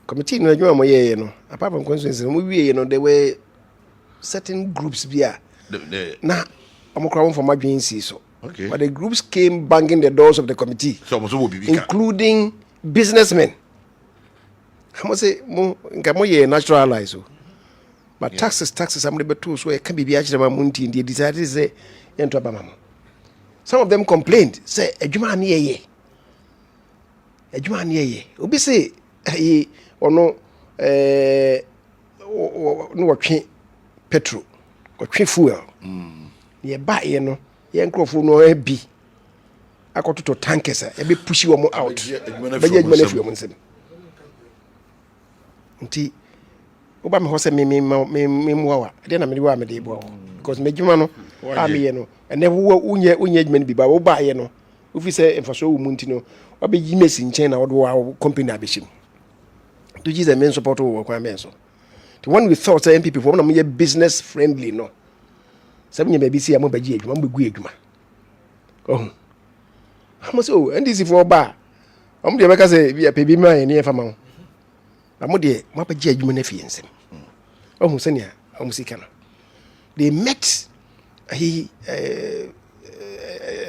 committee no adwuma mo ye no apart from constituencies no we you know there were certain groups bia na omokra from agency so okay, but the groups came banging the doors of the committee, so including businessmen. I must say mo ngamo ye natural allies so but yeah. taxes am beto so e ka bibia kire ma munti they decided say ento abama mo. Some of them complained say adwuma na ye adwuma na ye obi say ono no watwe petrol watwe fuel ye ba ye no ye nkrofo no abi akototo tankers e be pushi wo out be adwuma na fuel mo nsem nti oba me ho se me mwawa de na me wa me de bo because me adwuma no am ye no ene wo unye adwuma ni bi ba wo ba ye no ofi se emfaso wo munti no obe yi mesi nchen na wo company abeshim to Jesus men support wo kwa men so when we thought NPP for na mo business friendly no se me be si am ba gi adwuma mo be gu adwuma oh am so NDC for ba am de be ka se bi apebi ma ye ne fa ma am de ma ba gi adwuma na fi ensem oh se ne am sika no they met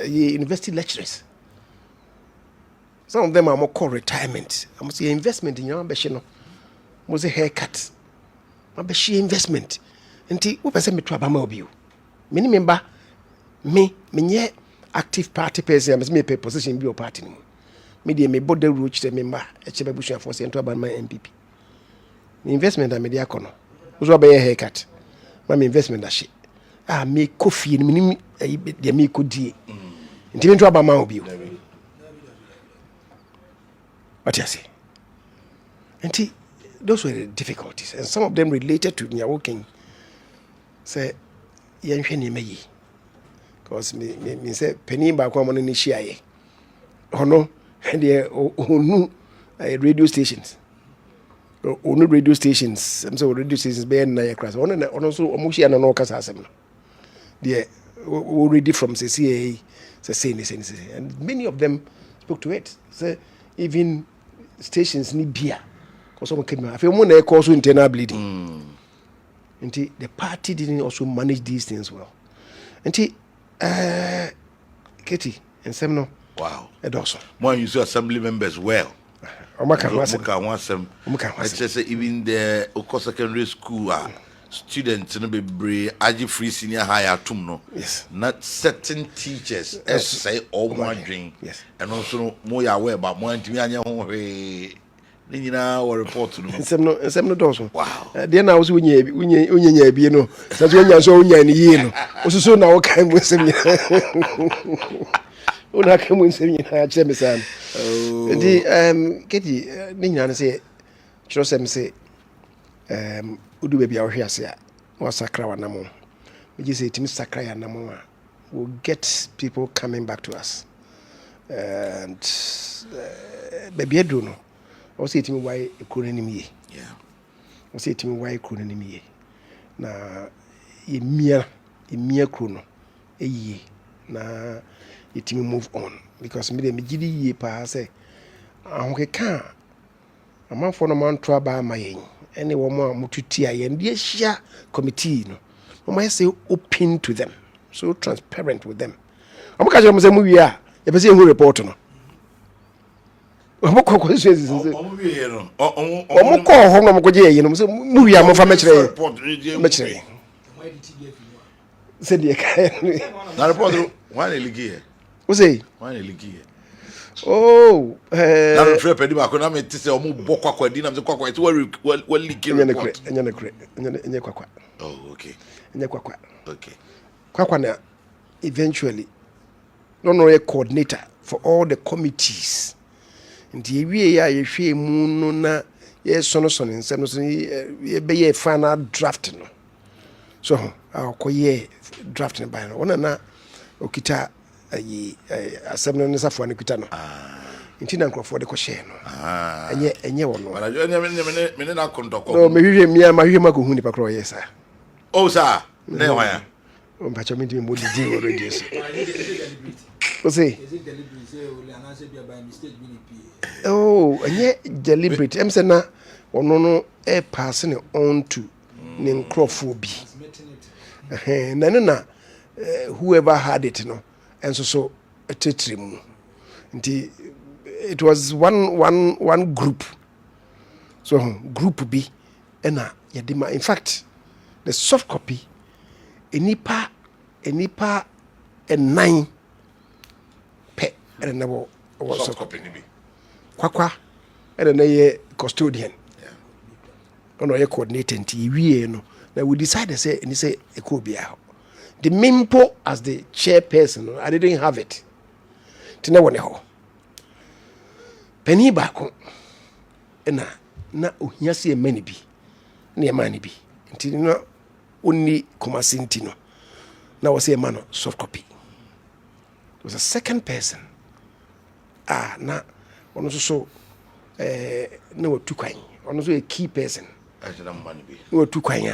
university lecturers. Some of them are more called retirement. I must say investment in your ambition. Must say haircut. My be investment. Nti wo pese me to abama obi o. Me ni member me nye active party person am me pay position bi o party ni. Me dey me body roach the member e che babushia for say to abama NPP. Me investment am dey akono. Wo so be haircut. Ma me investment that shit. Me coffee ni me dey me ko die. Nti me to abama obi o. What you say? And those were the difficulties, and some of them related to me working. Say, Yanshani me, because me say penny back one in the oh no, and the radio stations. Only radio stations, and so radio stations be na yakras. On also omushi ana no kasa asem. The already from CCA, say, and many of them spoke to it. Say even stations need beer, because someone came. I feel more na cause internal bleeding. And the party didn't also manage these things well. And Katie and Semno. Wow. And also. More you see assembly members well. Even the Oko secondary school students no be brave agi free senior high atum no. Yes. Not certain teachers as say all more drink. Yes. And also more aware about more ntimi anya ho hwe. Ni nyina wo report no. Nsem no doso. Wow. There na wo unya bi no. Say unya so unya ni yi no. Osuso na wo kan mo nsem nyina. Una kan mo nsem nyina akire me san. Ndi keti ni nyina no say chirosem say udu be bia wo hwe ase a wo sakra wa namo. Me just say timi sakra ya namo a we'll get people coming back to us. And baby edu no. I say to me why economy. Yeah. I say to me why economy. Na emia krono eyi na it me move on because me dem gidi ye pa say ahokeka amanfo no man to aba amayen ene wo mo amututi aye ndi ahia committee no mo may say open to them, so transparent with them. Amuka je mo say mu wi a e be say hu report no. Omo kokko se omo wi ye no omo ko ho no mo koje ye no so mu wi a mo fa mekire se de kai na report why na ligi here o say why na ligi here oh na no free pedi ba ko na me ti se omo bo kwakwa di na me kwakwa ti wa ligi report enye kwakwa oh okay enye kwakwa okay kwakwa na eventually no a coordinator for all the committees. Nti ewie ya ye hwe mu no na ye sono nsem no so ye be ye final draft no. So akoye draft no by no. Ona na okita ayi assembly no safo no kita no. Nti na nkrofo de ko share no. Enye wo no. Wala jo me na kontoko. No me hwe mia ma hwe ma ko hu ni pakro ye sa. Oh sir, ne ho ya. O ba cha me di mo di already so. Osei. Is it deliberate? Say we announce it by mistake Oh, enye deliberate. Em say na ono no e pass it on to ne nkrofo bi. Na whoever had it no and so tetrim. Nti it was one group. So group B na yedima. In fact, the soft copy enipa and 9 pe and never was soft copy ni bi. Kwakwa and na ye custodian. Ono ye coordinator nti wie no. Now we decided say and say it could be out. The Mimpo as the chairperson, I didn't have it. Tina wone ho. Penny baako na ohia se mani bi. Na mani bi. Nti na oni komasinti no. Na was a man soft copy. There was a second person. Na one also no two kwan. One also a key person. No two kwan.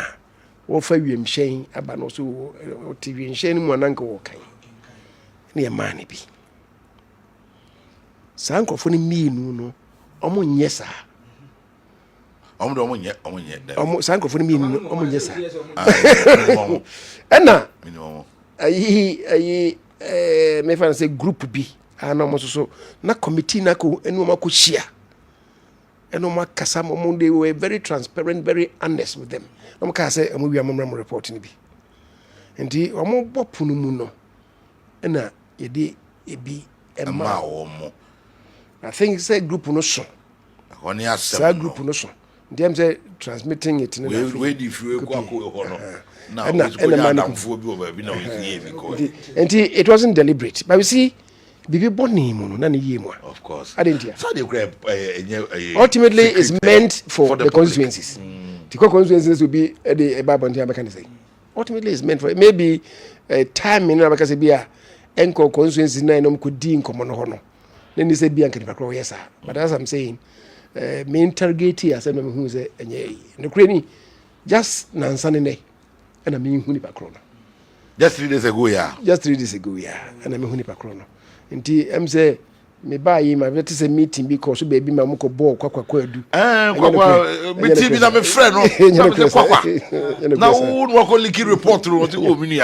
Wo fa wiem hyen aba no so TV hyen mu ananka wo kan na ye mani bi san kofo ni mienu no omo nye sa omo nye omo san kofo ni mienu no omo nye sa ena ayi me fa say group B ana omo so na committee na ko enu ma ko share enu ma kasa mo they were very transparent, very honest with them. I'm can say I'm report ni bi. Nti omo bopunu mu no na ye de ebi ema omo. I think say group no so. Oni asem. Say group no so. Dem say transmitting it na we di fiwe kwa ko no. Na we go ya damfo bi o ba bi na we see because. Nti it wasn't deliberate. But we see bibi boni mu no na ne yie mu. Of course. I didn't hear. So they grab Ultimately is meant for the constituencies. The constituencies will be a Babontia mechanism. Ultimately is meant for maybe a time in because be a enco constituencies nine could deem common honor. Then they say be uncle Macro, yes, sir. But as I'm saying, main target here, I said, who's a the cranny just Nansanine and I mean Hunipacrona. Just 3 days ago, yeah. Just 3 days ago, yeah, and I mean Hunipacrona. Until I'm say, me buy him, I've a meeting because baby Mamuko ball, Quaquadu. Meeting with a friend. Now, who walk on liquid report through what you mean?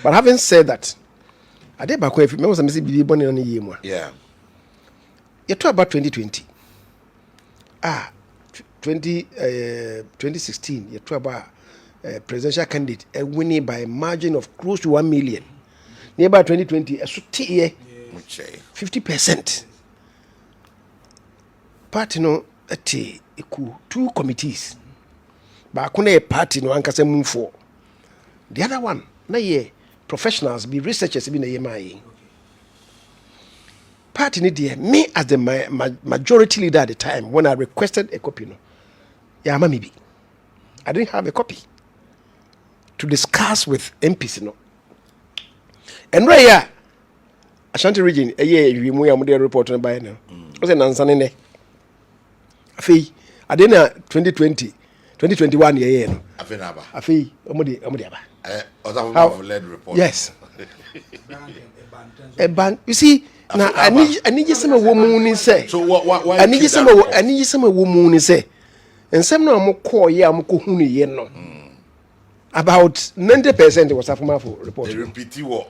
But having said that, I did back if you remember, Missy born in a year. Yeah. You talk about 2020. 2016, you talk about presidential candidate winning by a margin of close to 1 million. Nearby 2020, a 50%. Party no equal 2 committees. But I party no anka move for. The other one, na ye professionals, be researchers, be na ye my party need me as the majority leader at the time when I requested a copy. No, yeah, maybe I didn't have a copy to discuss with MPs. No, and right here, Ashanti region, a year we move a report on by now. Was an answer in there. I didn't 2020, 2021 year. I feel omodiaba. Led report. Yes. A ban. You see, now I need you some woman say. So why I need you some woman say. And some no more call ya mo kohunu ye no. About 90% was after my report. They repeat you.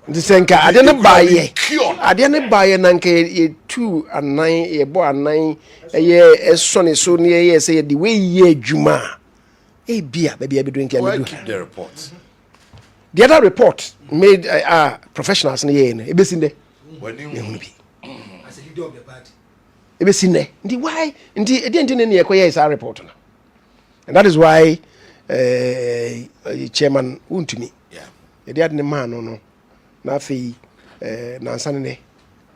The senka I didn't buy ye. I didn't buy ye nanke 2 and 9 ye boy and 9 a year as sonny so near ye say the way ye juma. A beer, baby, I be drinking. Why keep the report? The other report made professionals in the end. It was in there. When you as a leader of the party. It was in there. Indeed, why? Indeed, it didn't any acquire our report. And that is why Chairman Untumi. Yeah. He had the man no. Nafi Nansanine.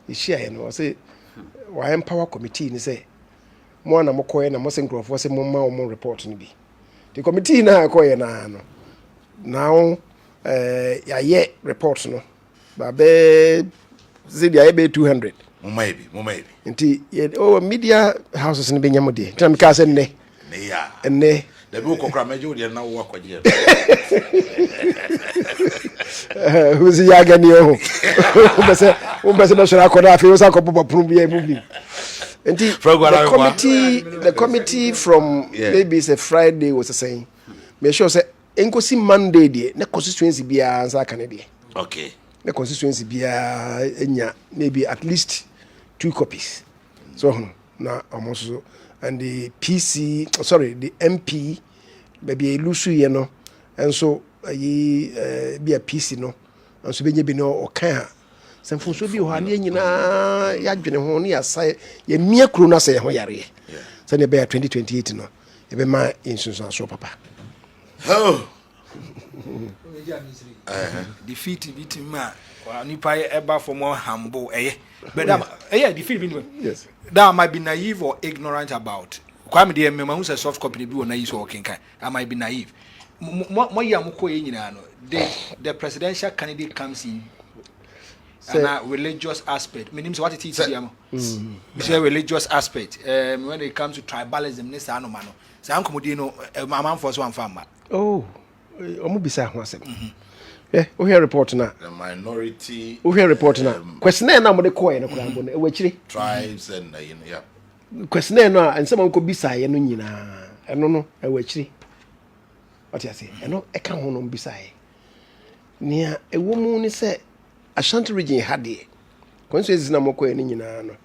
He share no say why empower committee ni say mo na mokoye na mo senkrofo say mo ma o mo report ni bi. The committee na akoye na no. Now ya ye report no. Ba be zidia be 200. Maybe. Nti media houses ni benyamo de. Tam ka say ne. Ne ya. Ne. The book of Kramejo de na wo akwaje. Who's the Yagani? Umbese bashara koda afi usa ko popo prumbi movie. And the committee from maybe it's a Friday was saying make sure say enkosi Monday dey na constituency bia ansa kan dey. Okay. The constituency bia enya maybe at least 2 copies. So na almost and the the MP maybe lusu ye no and so be a PC no and so be no o kan sem fo so bi ho ane nyina ya dwene ho ne ya sai ye mia kro na sai ho yare so ne be 2028 no e be ma insunsun so papa oh defeat ma nipa eba for more humble but defeat be yes that might be naive or ignorant about kwame de me ma hu say soft copy bi wona yi so working kan I might be naive mo ya mo ko nyina no the presidential candidate comes in and a religious aspect meaning what it is here it's a religious aspect when it comes to tribalism ne sa no ma no sa ankomodi no amam for so amfama omo bisa ho asem we hear report na the minority we hear report na question na mo de ko ye no krambo na e wachire tribes and yeah question na ansem anko bisa ye no nyina eno no e wachire what you say eno e ka ho no bisa ye nia e wo mu ni se Ashanti region hade constituencies na mo ko ye no nyina no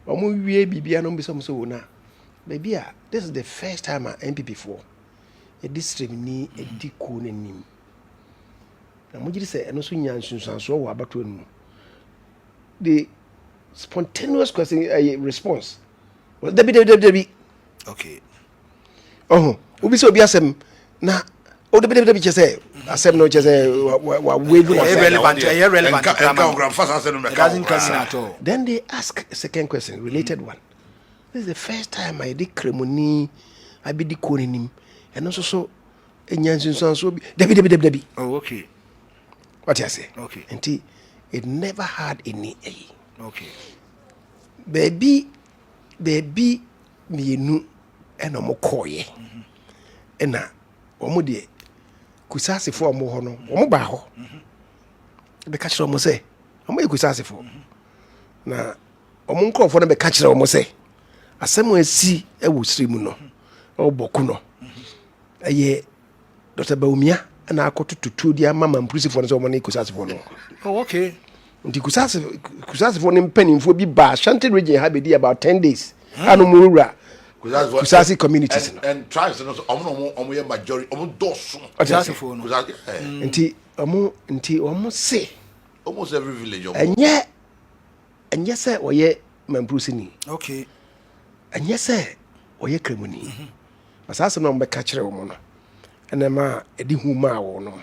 omo wie bibia no bisa mo so na baby this is the first time NPP for a district ni e diko nanim na mo gidi se eno so nya nsunsan so wo abato anu the spontaneous question response was debi okay obi se obi asem na o de be say asem no che say wa wave relevant at all. Then they ask a second question, related one. This is the first time I did kremoni, I be the korenim, and also so enyansin so debi. Oh, okay. What you say? Okay. And it never had any A. Okay. Baby mienu ena mo koye. Ena omo de kusase fo omo ho no, omo ba ho. Be ka kire omo say, omo e kusase fo. Na omo nkrofo no be ka kire omo say, asem asi e wo sirimu no, o boku no. Eye Dr. Bawumia na akotututu dia mama mprisifo no so omo ne kusase fo no. Oh, okay. Nti kusase fo ne mpanimfo bi ba Ashanti region ha be di about 10 days. Anu muwura kusase communities and tribes no omo ye majority omo doso kusase fo no. Nti omo say almost every village omo. Enye say oye mamprusini. Okay. Enye say oye kremoni. Asase no mbeka kire omo no. Enema edi huma wo no.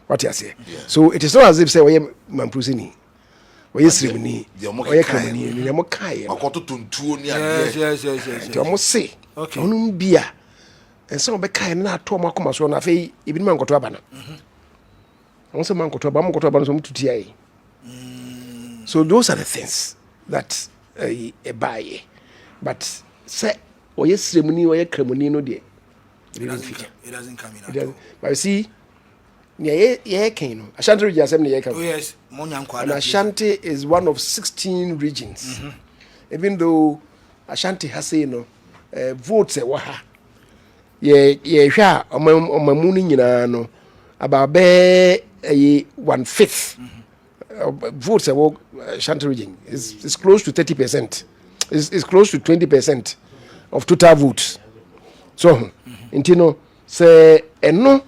What you say? So it is not as if say oye mamprusini. Oye srimni. Oye kremoni. Ni mo kai. Akoto tuntuo ni ade. Yes. Nti omo say. Okay. Onum bia. Ense obeka na ato mo akoma so na fe ebi man koto aba na. Onse man koto aba no so mututi ai. So those are the things that a buy. But say oye srimni oye kremoni no de. It doesn't come in at all. But you see, ye can Ashanti region assembly ye can. Oh yes, Monyankwa. And Ashanti is one of 16 regions. Even though Ashanti has say votes e waha. Ye hwa omamuni nyina no about be 1/5 votes e Ashanti region is close to 30%. Is close to 20% of total votes. So, intino say eno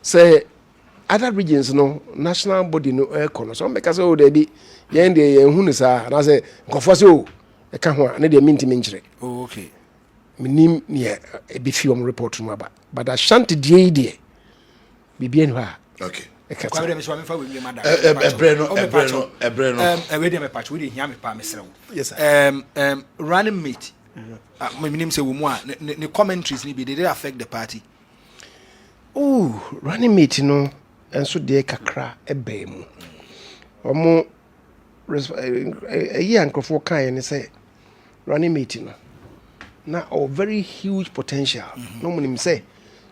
say other regions no national body no econo so make say o dey bi yen dey hu ni sa na say nkofo say o e ka ho na dey minti menchire. Oh, okay. Minim ne e bi fi om report no aba but Ashanti dey bibia ni ha. Okay. Kwa we dem so me fa we madam. Ebre no. We dem patch we dey hia me pa me srew. Yes sir. Running mate. My name say the commentaries ni be they affect the party. Oh, running mate no enso de kakra ebe mu. Omo ye ankofo kan ne say running mate no na very huge potential. No monim say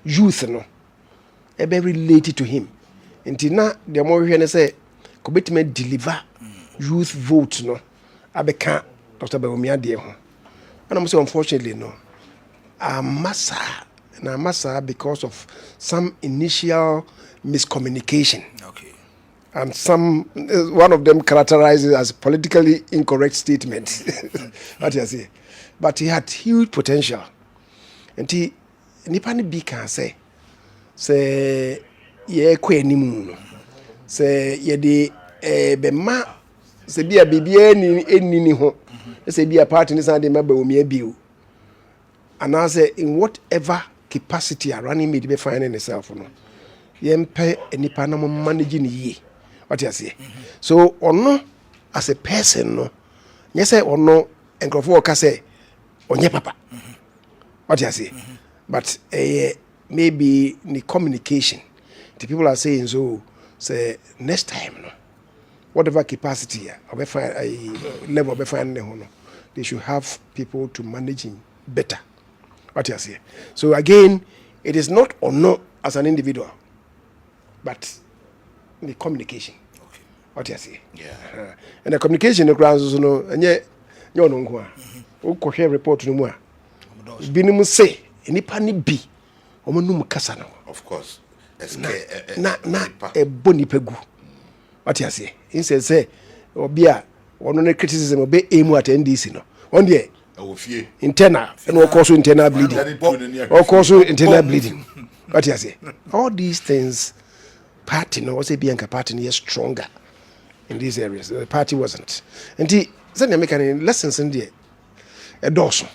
youth no ebe related to him. Nti na de mo hwe ne say ko betime deliver youth vote no abeka Dr. Bawumia de ho. And I'm saying, unfortunately, no. Massa because of some initial miscommunication. Okay. And one of them characterized it as politically incorrect statement. What you say? But he had huge potential. And he nipani bi can say ye kwe ni mu. Say ye de bema se bia bibia ni ho. Say be a part in this and they remember me bill. And I say in whatever capacity are running me to be finding itself no. Yempe any panama managing ye. What you say? So or no as a person no. Yes say or no and go say on your papa. What you say? But maybe the communication. The people are saying so say next time no. Whatever capacity or level of they should have people to manage him better. What you say? So again, it is not or no as an individual, but the communication. Okay. What you say? Yeah. And the communication the grounds no and you no go. O share report no mu a. Binim say enipa ni bi omonum kasa no. Of course. Na boni pegu. What you say? He say obia one no criticism obe emu at NDC no. On there internal and also internal bleeding. Also internal bleeding. What you say? All these things party no was a Bianca party is stronger in these areas. The party wasn't. And he said making lessons in there. A dorsal.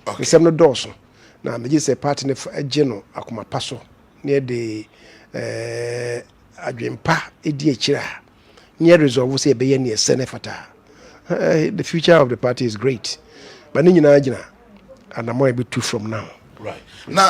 Okay. Some no dorsal. Now me just say party a general akuma paso near the adwempa edi echira near resolve say be near senefata. The future of the party is great. But ni nyina agina and I'm going to be two from now. Right. Now